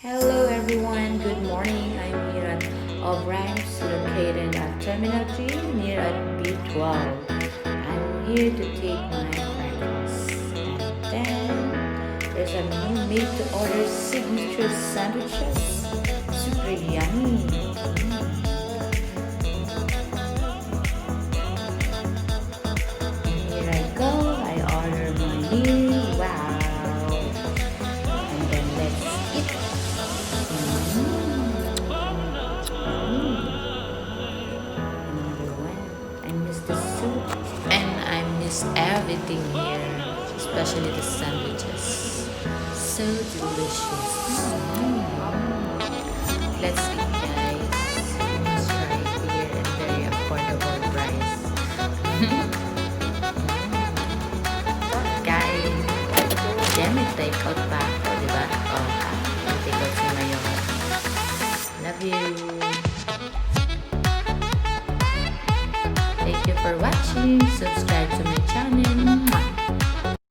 Hello everyone, good morning. I'm here at Rhymes located at Terminal 3 near at B12. I'm here to take my breakfast. And then there's a new made to order signature sandwiches. Super yummy. Here I go. I order my meal. Wow. And then let's eat. Another one. I miss the soup. And I miss everything here, especially the sandwiches. So delicious. Let's eat, guys. Let's try it here at very affordable price. Guys, may take out pa ako, di ba? Oh, may take out si Mayo. Love you. Thank you for watching. Subscribe to my channel.